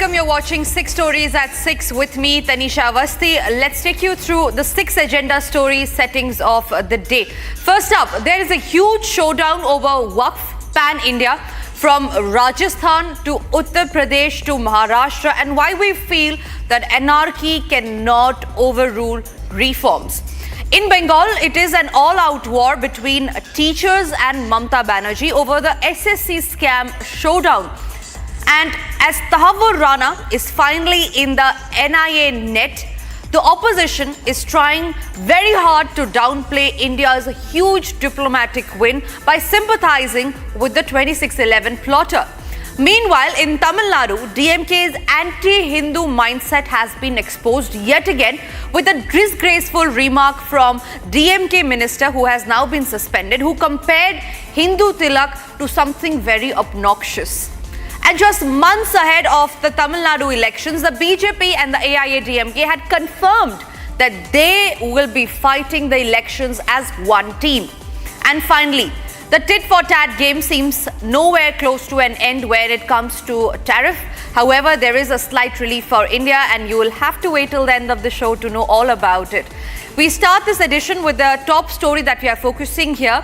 welcome. You're watching 6 Stories at 6 with me, Tanisha Avasthi. Let's take you through the 6 agenda story settings of the day. First up, there is a huge showdown over Waqf pan-India, from Rajasthan to Uttar Pradesh to Maharashtra, and why we feel that anarchy cannot overrule reforms. In Bengal, it is an all-out war between teachers and Mamata Banerjee over the SSC scam showdown. And as Tahawwur Rana is finally in the NIA net, the opposition is trying very hard to downplay India's huge diplomatic win by sympathizing with the 2611 plotter. Meanwhile, in Tamil Nadu, DMK's anti-Hindu mindset has been exposed yet again with a disgraceful remark from DMK minister who has now been suspended, who compared Hindu tilak to something very obnoxious. And just months ahead of the Tamil Nadu elections, the BJP and the AIADMK had confirmed that they will be fighting the elections as one team. And finally, the tit-for-tat game seems nowhere close to an end where it comes to tariff. However, there is a slight relief for India, and you will have to wait till the end of the show to know all about it. We start this edition with the top story that we are focusing here,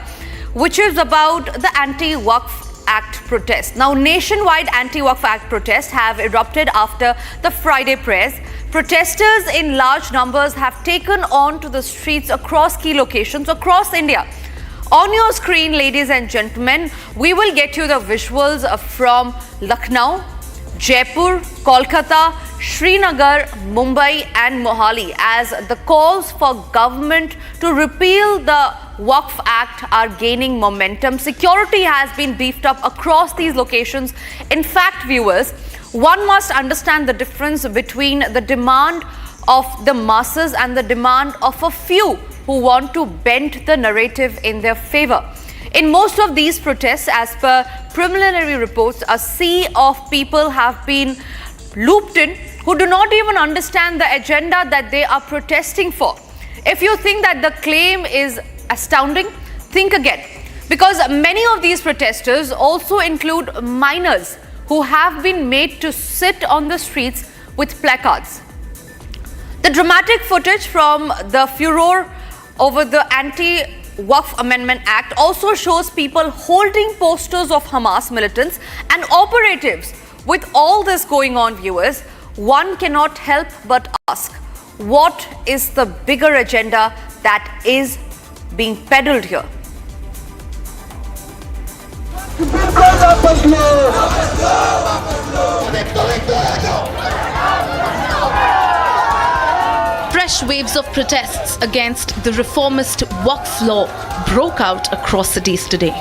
which is about the Anti-Waqf Act protest. Now, nationwide Anti-Waqf Act protests have erupted after the Friday prayers. Protesters in large numbers have taken on to the streets across key locations across India. On your screen, ladies and gentlemen, we will get you the visuals from Lucknow, Jaipur, Kolkata, Srinagar, Mumbai and Mohali as the calls for government to repeal the Waqf Act are gaining momentum. Security has been beefed up across these locations. In fact, viewers, one must understand the difference between the demand of the masses and the demand of a few who want to bend the narrative in their favor. In most of these protests, as per preliminary reports, a sea of people have been looped in who do not even understand the agenda that they are protesting for. If you think that the claim is astounding, think again, because many of these protesters also include minors who have been made to sit on the streets with placards. The dramatic footage from the furor over the Anti-Waqf Amendment Act also shows people holding posters of Hamas militants and operatives. With all this going on, viewers, one cannot help but ask, what is the bigger agenda that is being peddled here? Fresh waves of protests against the reformist Waqf law broke out across cities today.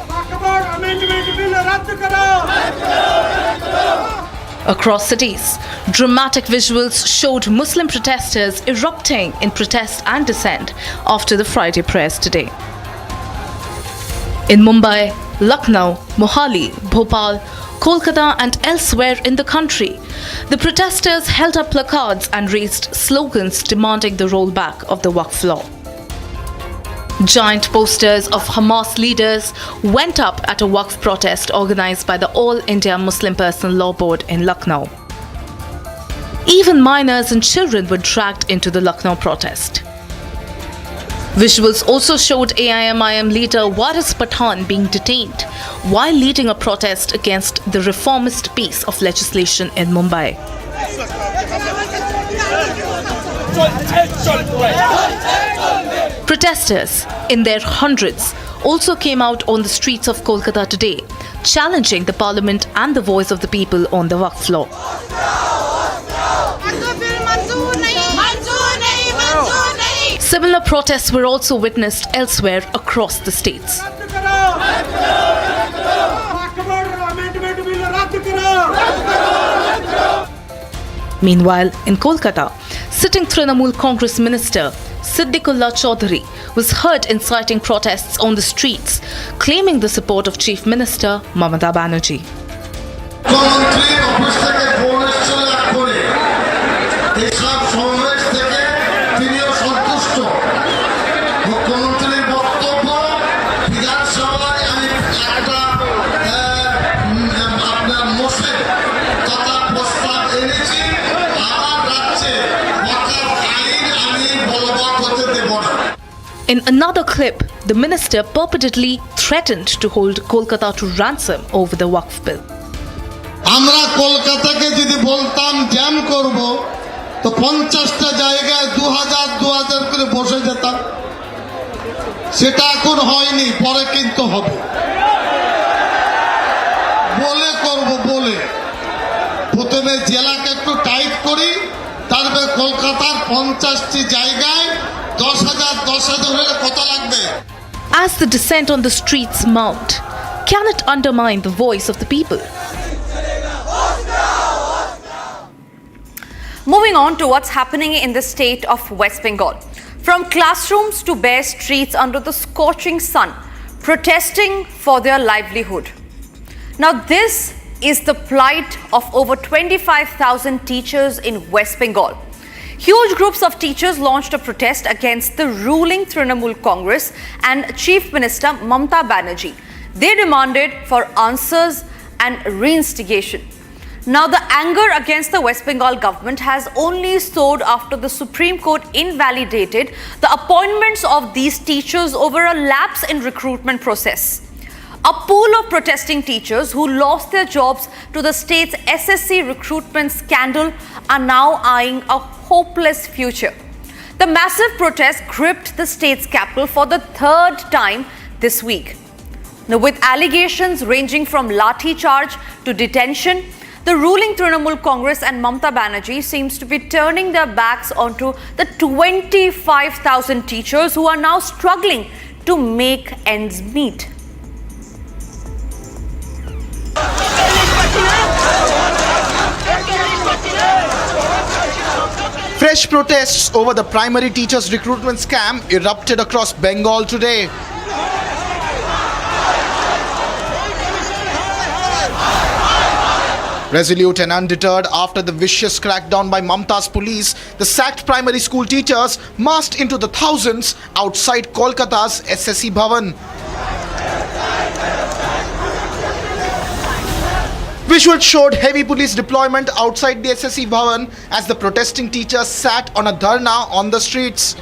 Across cities, dramatic visuals showed Muslim protesters erupting in protest and dissent after the Friday prayers today. In Mumbai, Lucknow, Mohali, Bhopal, Kolkata and elsewhere in the country, the protesters held up placards and raised slogans demanding the rollback of the Waqf law. Giant posters of Hamas leaders went up at a Waqf protest organized by the All India Muslim Personal Law Board in Lucknow. Even minors and children were dragged into the Lucknow protest. Visuals also showed AIMIM leader Waris Pathan being detained while leading a protest against the reformist piece of legislation in Mumbai. Protesters, in their hundreds, also came out on the streets of Kolkata today, challenging the parliament and the voice of the people on the Waqf law. Similar protests were also witnessed elsewhere across the states. Meanwhile, in Kolkata, sitting Trinamool Congress minister Siddiqullah Chaudhary was heard inciting protests on the streets, claiming the support of Chief Minister Mamata Banerjee. energy In another clip, the minister purportedly threatened to hold Kolkata to ransom over the Waqf bill. আমরা কলকাতাকে যদি বলতাম jam করব তো 50টা জায়গায় 2000 করে বসে যেতাম সেটা এখন হয়নি পরে কিন্তু হবে বলে করব বলে প্রথমে জেলাকে একটু টাইট করি তারপরে কলকাতার 50টি জায়গায় 10,000 হলে কত লাগবে As the dissent on the streets mount, can it undermine the voice of the people? Moving on to what's happening in the state of West Bengal. From classrooms to bare streets under the scorching sun, protesting for their livelihood. Now this is the plight of over 25,000 teachers in West Bengal. Huge groups of teachers launched a protest against the ruling Trinamool Congress and Chief Minister Mamata Banerjee. They demanded for answers and reinstigation. Now, the anger against the West Bengal government has only soared after the Supreme Court invalidated the appointments of these teachers over a lapse in recruitment process. A pool of protesting teachers who lost their jobs to the state's SSC recruitment scandal are now eyeing a hopeless future. The massive protest gripped the state's capital for the third time this week. Now, with allegations ranging from lathi charge to detention, the ruling Trinamool Congress and Mamata Banerjee seems to be turning their backs onto the 25,000 teachers who are now struggling to make ends meet. Fresh protests over the primary teachers recruitment scam erupted across Bengal today. Resolute and undeterred after the vicious crackdown by Mamata's police, the sacked primary school teachers massed into the thousands outside Kolkata's SSC Bhavan. Visuals showed heavy police deployment outside the SSC Bhavan as the protesting teachers sat on a dharna on the streets.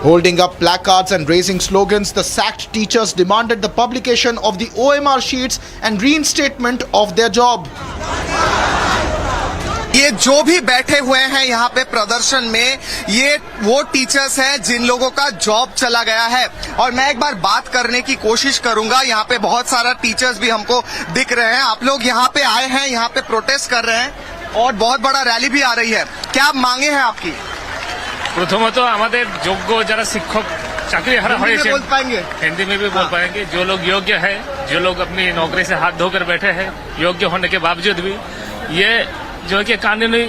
Holding up placards and raising slogans, the sacked teachers demanded the publication of the OMR sheets and reinstatement of their job. ये जो भी बैठे हुए हैं यहाँ पे प्रदर्शन में ये वो टीचर्स हैं जिन लोगों का जॉब चला गया है और मैं एक बार बात करने की कोशिश करूंगा यहाँ पे बहुत सारा टीचर्स भी हमको दिख रहे हैं आप लोग यहाँ पे आए हैं यहाँ पे प्रोटेस्ट कर रहे हैं और बहुत बड़ा रैली भी आ रही है क्या मांगे हैं आपकी প্রথমত আমাদের যোগ্য যারা শিক্ষক চাকরি হারা হয়েছে बोल पाएंगे हिंदी में भी बोल पाएंगे जो लोग योग्य है जो लोग अपनी नौकरी से हाथ धोकर बैठे हैं योग्य होने के बावजूद भी ये जो है कि कानूनी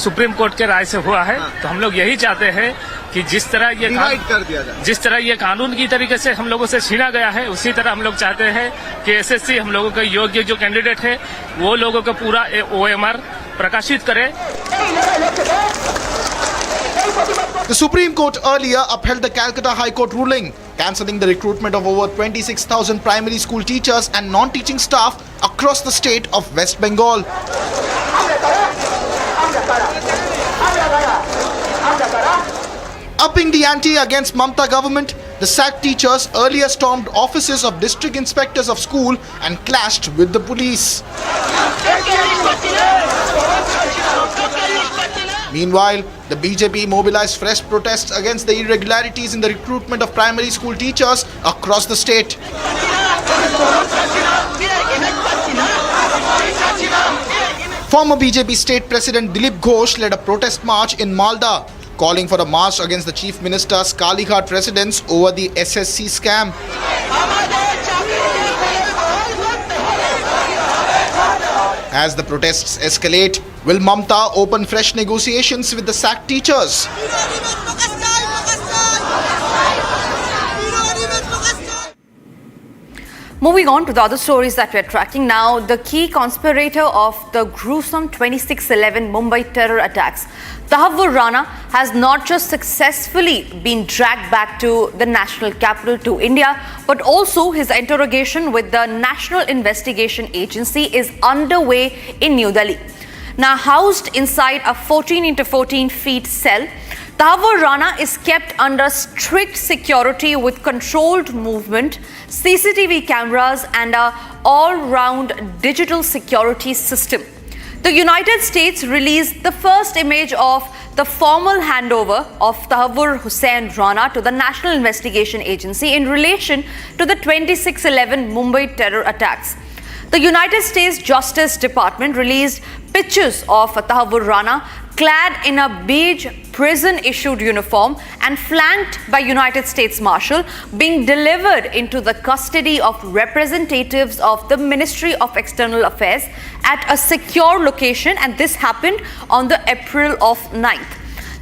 सुप्रीम कोर्ट के राय से हुआ है तो हम लोग यही चाहते हैं कि जिस तरह ये कानून की तरीके से हम लोगों से छीना गया है उसी तरह हम लोग चाहते हैं कि एसएससी हम लोगों का योग्य जो कैंडिडेट है वो लोगों का पूरा OMR प्रकाशित करे. The Supreme Court earlier upheld the Calcutta High Court ruling, cancelling the recruitment of over 26,000 primary school teachers and non-teaching staff across the state of West Bengal. Upping the ante against Mamata government, the sacked teachers earlier stormed offices of district inspectors of school and clashed with the police. Meanwhile, the BJP mobilized fresh protests against the irregularities in the recruitment of primary school teachers across the state. Former BJP state president Dilip Ghosh led a protest march in Malda, calling for a march against the chief minister's Kalighat residence over the SSC scam. As the protests escalate, will Mamata open fresh negotiations with the sacked teachers? Moving on to the other stories that we're tracking now, the key conspirator of the gruesome 26/11 Mumbai Terror attacks, Tahawwur Rana, has not just successfully been dragged back to the national capital to India, but also his interrogation with the National Investigation Agency is underway in New Delhi. Now, housed inside a 14 into 14 feet cell, Tahawwur Rana is kept under strict security with controlled movement, CCTV cameras and a all-round digital security system. The United States released the first image of the formal handover of Tahawwur Hussain Rana to the National Investigation Agency in relation to the 26/11 Mumbai Terror attacks. The United States Justice Department released pictures of Tahawwur Rana clad in a beige prison-issued uniform and flanked by United States Marshal being delivered into the custody of representatives of the Ministry of External Affairs at a secure location, and this happened on the April of 9th.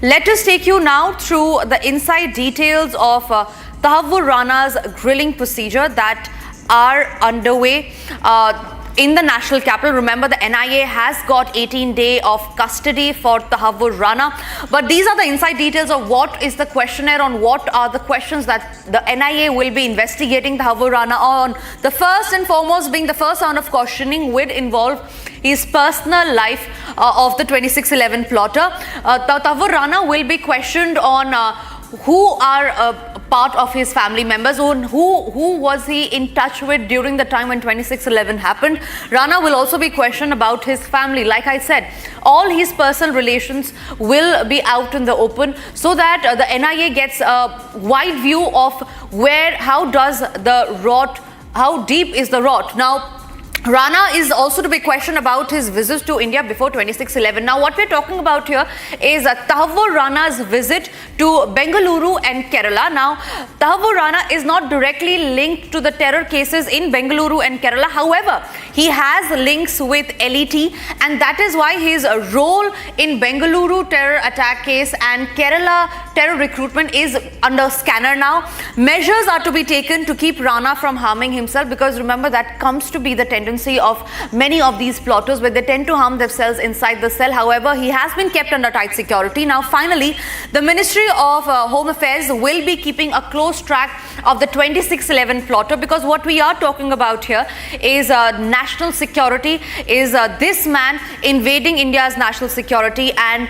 Let us take you now through the inside details of Tahawwur Rana's grilling procedure that are underway in the national capital. Remember, the NIA has got 18 days of custody for Tahawwur Rana. But these are the inside details of what is the questionnaire, on what are the questions that the NIA will be investigating Tahawwur Rana on. The first and foremost being the first round of questioning would involve his personal life of the 26/11 plotter. Tahawwur Rana will be questioned on who are part of his family members, who was he in touch with during the time when 26/11 happened. Rana will also be questioned about his family. Like I said, all his personal relations will be out in the open so that the NIA gets a wide view of how deep is the rot. Now, Rana is also to be questioned about his visits to India before 26/11. Now, what we're talking about here is Tahawwur Rana's visit to Bengaluru and Kerala. Now, Tahawwur Rana is not directly linked to the terror cases in Bengaluru and Kerala. However, he has links with LET, and that is why his role in Bengaluru terror attack case and Kerala terror recruitment is under scanner now. Measures are to be taken to keep Rana from harming himself, because remember, that comes to be the tendency of many of these plotters, where they tend to harm themselves inside the cell. However, he has been kept under tight security. Now, finally, the Ministry of Home Affairs will be keeping a close track of the 26/11 plotter, because what we are talking about here is national security, is this man invading India's national security and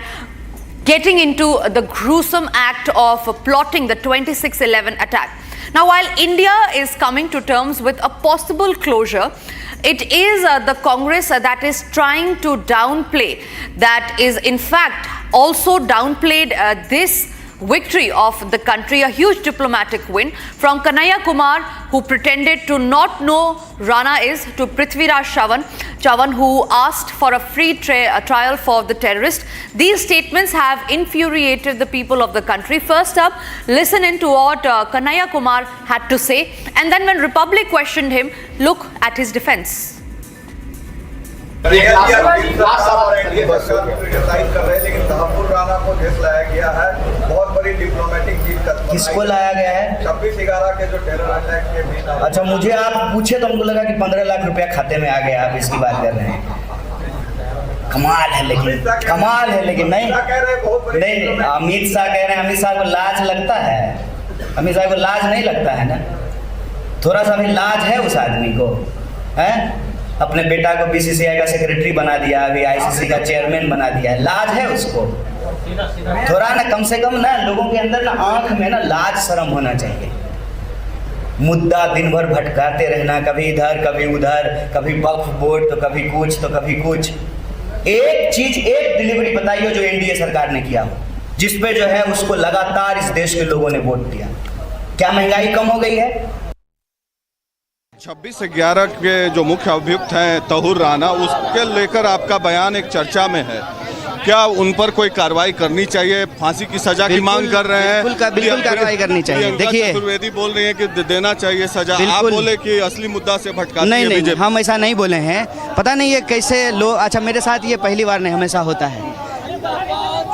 getting into the gruesome act of plotting the 26/11 attack. Now, while India is coming to terms with a possible closure, it is the Congress that is trying to downplay, that is in fact also downplayed this victory of the country, a huge diplomatic win, from Kanhaiya Kumar, who pretended to not know Rana is, to Prithviraj Chavan, who asked for a free trial for the terrorist. These statements have infuriated the people of the country. First up, listen into what Kanhaiya Kumar had to say, and then when Republic questioned him, look at his defense. लेकिन तहव्वुर राना को jail लाया गया है, बहुत बड़ी diplomatic जीत का। किसको लाया गया है? 26/11 के जो टेरर अटैक के भी। अच्छा, मुझे आप पूछे तो हमको लगा कि 15 लाख रुपया खाते में आ गया, आप इसकी बात कर रहे हैं। कमाल है, लेकिन कमाल है, लेकिन नहीं अमित शाह कह रहे हैं, अमित शाह को लाज लगता है? अमित शाह को लाज नहीं लगता है ना? थोड़ा सा भी लाज है उस आदमी को? है, अपने बेटा को BCCI का सेक्रेटरी बना दिया, अभी ICC का चेयरमैन बना दिया है, लाज है उसको? थोड़ा ना, कम से कम ना लोगों के अंदर ना आंख में ना लाज शर्म होना चाहिए। मुद्दा दिन भर भटकाते रहना, कभी इधर कभी उधर, कभी वक्फ बोर्ड तो कभी कुछ तो कभी कुछ। एक चीज, एक डिलीवरी बताइए जो NDA सरकार ने किया हो, जिसपे जो है उसको लगातार इस देश के लोगों ने वोट दिया। क्या महंगाई कम हो गई है? 26/11 के जो मुख्य अभियुक्त हैं तहव्वुर राना, उसके लेकर आपका बयान एक चर्चा में है। क्या उन पर कोई कार्रवाई करनी चाहिए? फांसी की सजा की मांग कर रहे हैं। बिल्कुल कार्रवाई करनी चाहिए। देखिए, चतुर्वेदी बोल रही है कि देना चाहिए सजा, आप बोले कि असली मुद्दा से भटकाती है नहीं, हम ऐसा नहीं बोले हैं। पता नहीं ये कैसे लोग, अच्छा मेरे साथ ये पहली बार नहीं, हमेशा होता है।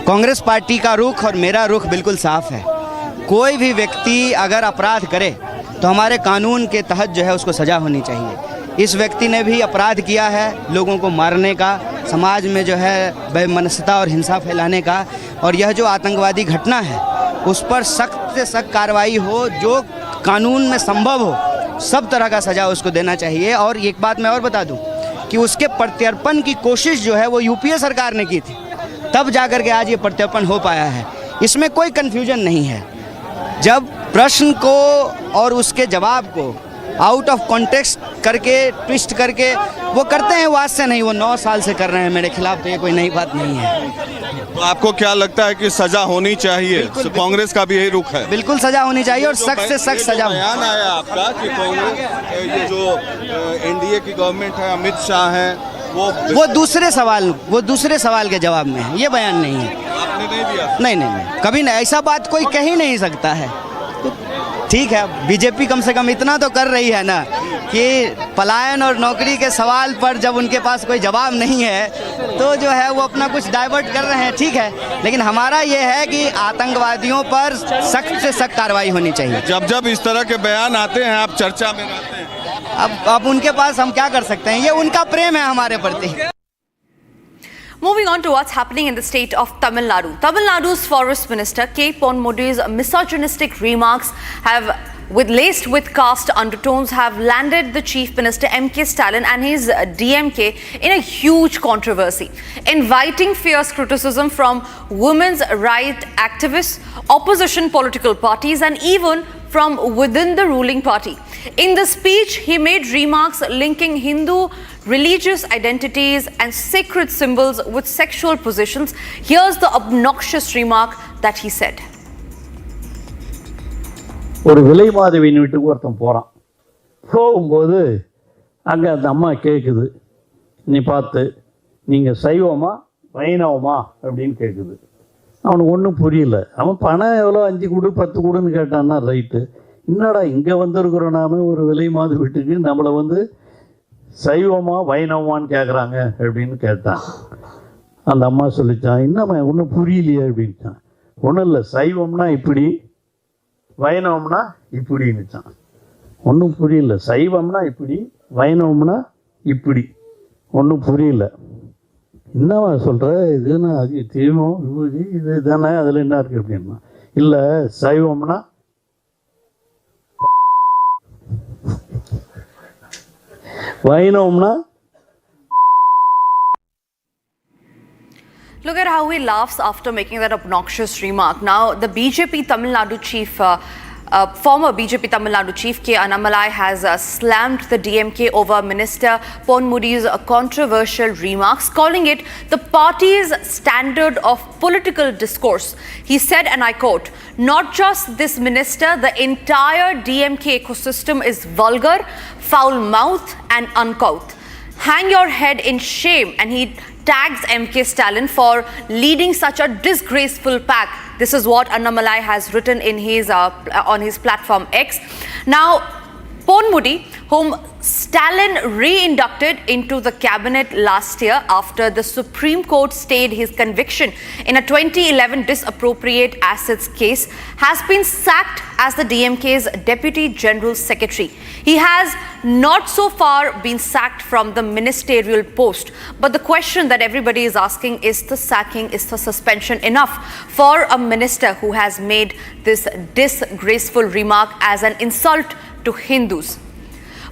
कांग्रेस पार्टी का रुख और मेरा रुख बिल्कुल साफ है। कोई भी व्यक्ति अगर अपराध करे तो हमारे कानून के तहत जो है उसको सज़ा होनी चाहिए। इस व्यक्ति ने भी अपराध किया है, लोगों को मारने का, समाज में जो है वैमनस्यता और हिंसा फैलाने का, और यह जो आतंकवादी घटना है उस पर सख्त से सख्त कार्रवाई हो, जो कानून में संभव हो, सब तरह का सज़ा उसको देना चाहिए। और एक बात मैं और बता दूं कि उसके प्रत्यर्पण की कोशिश जो है वो यूपीए सरकार ने की थी, तब जाकर के आज ये प्रत्यर्पण हो पाया है। इसमें कोई कन्फ्यूजन नहीं है। जब प्रश्न को और उसके जवाब को आउट ऑफ कॉन्टेक्स्ट करके ट्विस्ट करके वो करते हैं, वो आज से नहीं, वो 9 साल से कर रहे हैं मेरे खिलाफ, तो ये कोई नई बात नहीं है। तो आपको क्या लगता है कि सजा होनी चाहिए? कांग्रेस का भी यही रुख है। बिल्कुल सजा होनी चाहिए और सख्त से सख्त सजा। बयान आया आपका कि कांग्रेस ये जो एनडीए की गवर्नमेंट है, अमित शाह हैं, वो दूसरे सवाल के जवाब में है, ये बयान नहीं है। आपने नहीं दिया? नहीं, कभी नहीं, ऐसा बात कोई कह ही नहीं सकता है। ठीक है, बीजेपी कम से कम इतना तो कर रही है ना कि पलायन और नौकरी के सवाल पर जब उनके पास कोई जवाब नहीं है तो जो है वो अपना कुछ डाइवर्ट कर रहे हैं, ठीक है। लेकिन हमारा ये है कि आतंकवादियों पर सख्त से सख्त कार्रवाई होनी चाहिए। जब इस तरह के बयान आते हैं आप चर्चा में रहते हैं, अब उनके पास हम क्या कर सकते हैं, ये उनका प्रेम है हमारे प्रति। Moving on to what's happening in the state of Tamil Nadu. Tamil Nadu's Forest Minister K. Ponmudiy's misogynistic remarks laced with caste undertones have landed the Chief Minister M.K. Stalin and his DMK in a huge controversy, inviting fierce criticism from women's rights activists, opposition political parties and even from within the ruling party. In the speech, he made remarks linking Hindu religious identities and sacred symbols with sexual positions. Here's the obnoxious remark that he said. ஒரு விலை மாதவியின் வீட்டுக்கு ஒருத்தன் போகிறான். போகும்போது அங்கே அந்த அம்மா கேட்குது, நீ பார்த்து நீங்கள் சைவமா வைணவமா அப்படின்னு கேட்குது. அவனுக்கு ஒன்றும் புரியல. அவன் பணம் எவ்வளோ 5 கொடு 10 கொடுன்னு கேட்டான்னா ரைட்டு. என்னடா இங்கே வந்திருக்கிறோம் நாம ஒரு விலை மாத வீட்டுக்கு, நம்மளை சைவமா வைணவமான்னு கேட்குறாங்க அப்படின்னு கேட்டான். அந்த அம்மா சொல்லிச்சான், என்னம்மா ஒன்றும் புரியலையே அப்படின்ட்டான். ஒன்றும் இல்லை, சைவம்னா இப்படி வைணவம்னா இப்படின்னுச்சான். ஒன்றும் புரியல, சைவம்னா இப்படி வைணவம்னா இப்படி, ஒன்றும் புரியல. என்னவா சொல்கிற, இதுன்னா அது தெய்வம் விபூதி இது தானே, அதில் என்ன இருக்குது அப்படின்னா, இல்லை சைவம்னா வைணவம்னா. Look at how he laughs after making that obnoxious remark. Now, the BJP Tamil Nadu chief, former BJP Tamil Nadu chief K. Annamalai has slammed the DMK over Minister Ponmudiy's controversial remarks, calling it the party's standard of political discourse. He said, and I quote, "Not just this minister, the entire DMK ecosystem is vulgar, foul-mouthed and uncouth. Hang your head in shame." And he tags M.K. Stalin for leading such a disgraceful pack. This is what Annamalai has written in on his platform X. Now, Ponmudi, whom Stalin re-inducted into the cabinet last year after the Supreme Court stayed his conviction in a 2011 disappropriate assets case, has been sacked as the DMK's Deputy General Secretary. He has not so far been sacked from the ministerial post. But the question that everybody is asking is the sacking, is the suspension enough for a minister who has made this disgraceful remark as an insult to Hindus?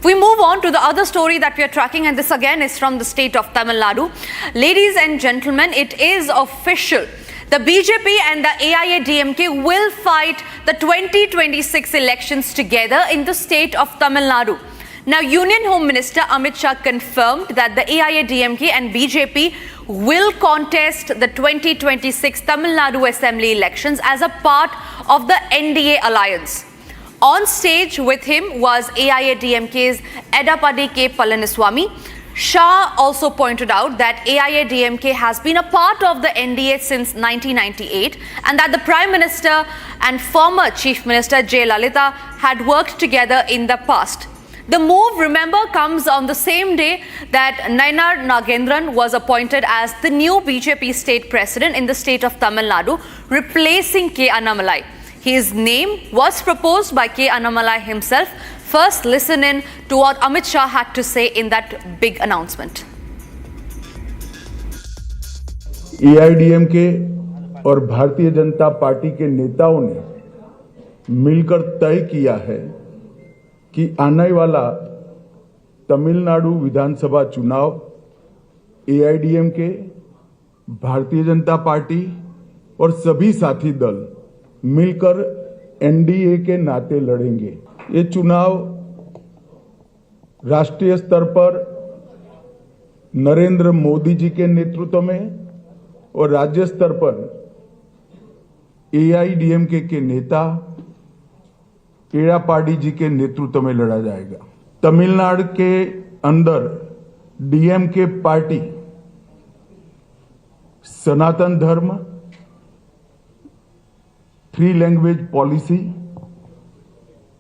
We move on to the other story that we are tracking, and this again is from the state of Tamil Nadu. Ladies and gentlemen, it is official. The BJP and the AIADMK will fight the 2026 elections together in the state of Tamil Nadu. Now, Union Home Minister Amit Shah confirmed that the AIADMK and BJP will contest the 2026 Tamil Nadu Assembly elections as a part of the NDA alliance. On stage with him was AIADMK's Edapadi K. Palaniswamy. Shah also pointed out that AIADMK has been a part of the NDA since 1998 and that the Prime Minister and former Chief Minister Jayalalitha had worked together in the past. The move, remember, comes on the same day that Nainar Nagendran was appointed as the new BJP state president in the state of Tamil Nadu, replacing K. Annamalai. His name was proposed by K. Annamalai himself. First, listen in to what Amit Shah had to say in that big announcement. AIADMK और Bharatiya Janata party के नेताओं ने मिलकर तय किया है कि आने वाला तमिलनाडु विधानसभा चुनाव एआईडीएमके, भारतीय जनता पार्टी और सभी साथी दल मिलकर एनडीए के नाते लड़ेंगे। ये चुनाव राष्ट्रीय स्तर पर नरेंद्र मोदी जी के नेतृत्व में और राज्य स्तर पर एआईडीएमके के नेता एड़ापाडी जी के नेतृत्व में लड़ा जाएगा। तमिलनाडु के अंदर डीएमके पार्टी सनातन धर्म, 3 लैंग्वेज पॉलिसी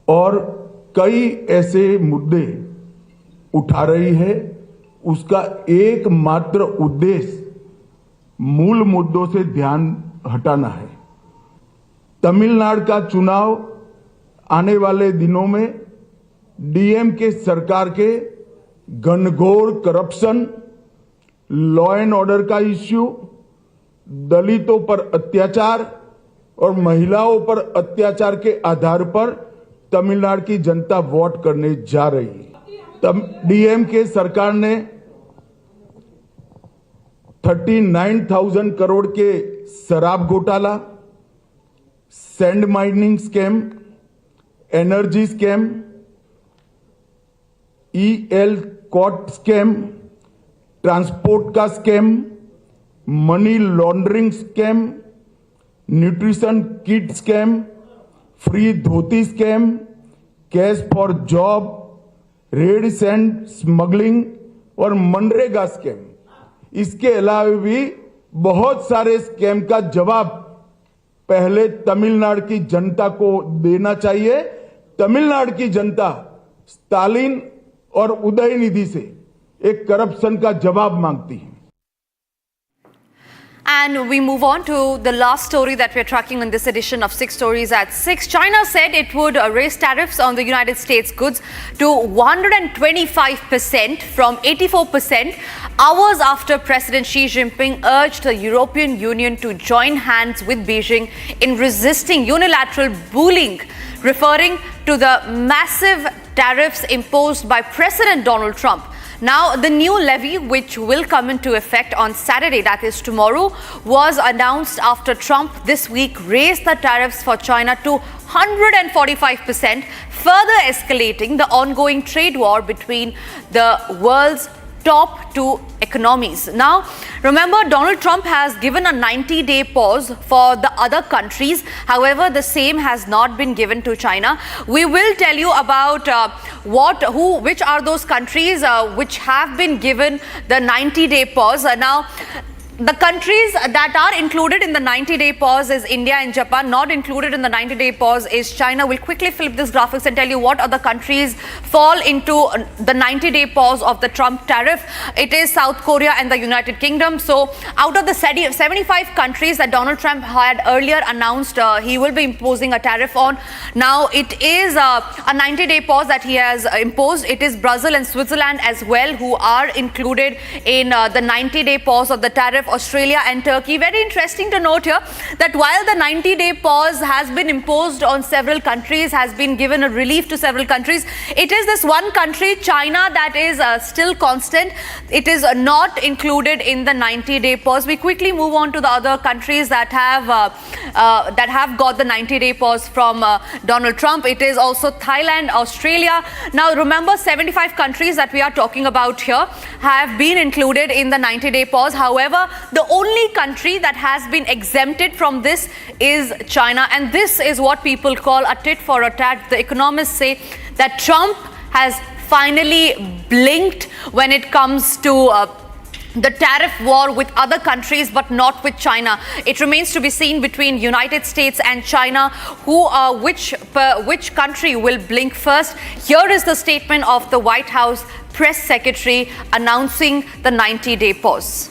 और कई ऐसे मुद्दे उठा रही है। उसका एकमात्र उद्देश्य मूल मुद्दों से ध्यान हटाना है। तमिलनाडु का चुनाव आने वाले दिनों में डीएमके सरकार के घनघोर करप्शन, लॉ एंड ऑर्डर का इश्यू, दलितों पर अत्याचार और महिलाओं पर अत्याचार के आधार पर तमिलनाडु की जनता वोट करने जा रही है। डीएमके सरकार ने 39,000 करोड़ के शराब घोटाला, sand mining scam, energy scam, E L cot scam, transport का scam, money laundering scam, nutrition kit scam, free dhoti scam, cash for job, red sand smuggling और मनरेगा स्कैम। इसके अलावा भी बहुत सारे स्कैम का जवाब पहले तमिलनाडु की जनता को देना चाहिए। तमिलनाडु की जनता स्टालिन और उदयनिधि से एक करप्शन का जवाब मांगती है। And we move on to the last story that we're tracking in this edition of 6 Stories at 6. China said it would raise tariffs on the United States goods to 125% from 84% hours after President Xi Jinping urged the European Union to join hands with Beijing in resisting unilateral bullying, referring to the massive tariffs imposed by President Donald Trump. Now, the new levy, which will come into effect on Saturday, that is tomorrow, was announced after Trump this week raised the tariffs for China to 145%, further escalating the ongoing trade war between the world's top 2 economies. Now, remember, Donald Trump has given a 90-day pause for the other countries. However, the same has not been given to China. We will tell you about which are those countries which have been given the 90-day pause. Now, the countries that are included in the 90-day pause is India and Japan. Not included in the 90-day pause is China. We'll quickly flip this graphics and tell you what other countries fall into the 90-day pause of the Trump tariff. It is South Korea and the United Kingdom. So out of the 75 countries that Donald Trump had earlier announced he will be imposing a tariff on, now it is a 90-day pause that he has imposed. It is Brazil and Switzerland as well who are included in the 90-day pause of the tariff. Australia and Turkey. Very interesting to note here that while the 90-day pause has been imposed on several countries, has been given a relief to several countries, it is this one country, China, that is still constant. It is not included in the 90-day pause. We quickly move on to the other countries that have got the 90-day pause from Donald Trump. It is also Thailand, Australia. Now remember, 75 countries that we are talking about here have been included in the 90-day pause. However, the only country that has been exempted from this is China, and this is what people call a tit for a tat. The economists say that Trump has finally blinked when it comes to the tariff war with other countries, but not with China. It remains to be seen between United States and China which country will blink first. Here is the statement of the White House press secretary announcing the 90-day pause.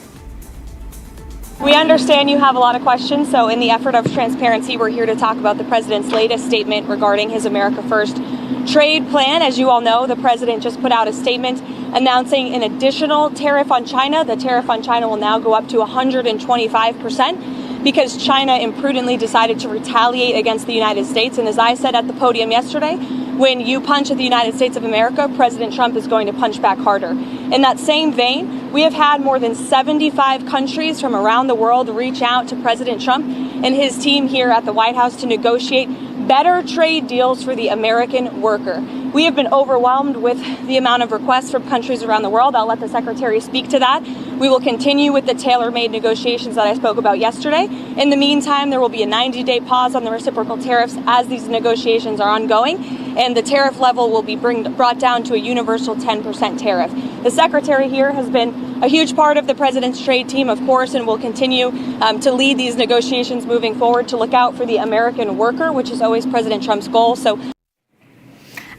We understand you have a lot of questions, so in the effort of transparency, we're here to talk about the president's latest statement regarding his America First trade plan. As you all know, the president just put out a statement announcing an additional tariff on China. The tariff on China will now go up to 125% because China imprudently decided to retaliate against the United States. And as I said at the podium yesterday, when you punch at the United States of America, President Trump is going to punch back harder. In that same vein, We have had more than 75 countries from around the world reach out to President Trump and his team here at the White House to negotiate better trade deals for the American worker. We have been overwhelmed with the amount of requests from countries around the world. I'll let the Secretary speak to that. We will continue with the tailor-made negotiations that I spoke about yesterday. In the meantime, there will be a 90-day pause on the reciprocal tariffs as these negotiations are ongoing, and the tariff level will be brought down to a universal 10% tariff. The Secretary here has been a huge part of the President's trade team, of course, and will continue to lead these negotiations moving forward to look out for the American worker, which is always President Trump's goal.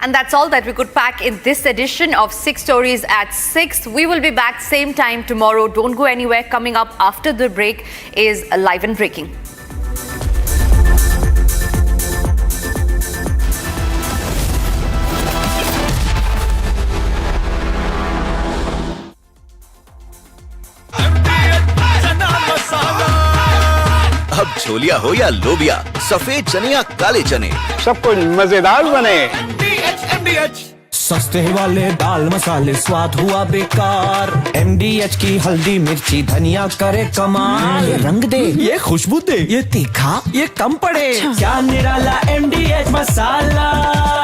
And that's all that we could pack in this edition of 6 Stories at 6. We will be back same time tomorrow. Don't go anywhere. Coming up after the break is Live and Breaking. अब छोलिया हो या लोबिया, सफेद चने या काले चने, सब कुछ मजेदार बने। सस्ते वाले दाल मसाले स्वाद हुआ बेकार। MDH की हल्दी मिर्ची धनिया करे कमाल। ये रंग दे, ये खुशबू दे, ये तीखा, ये कम पड़े। क्या निराला MDH मसाला।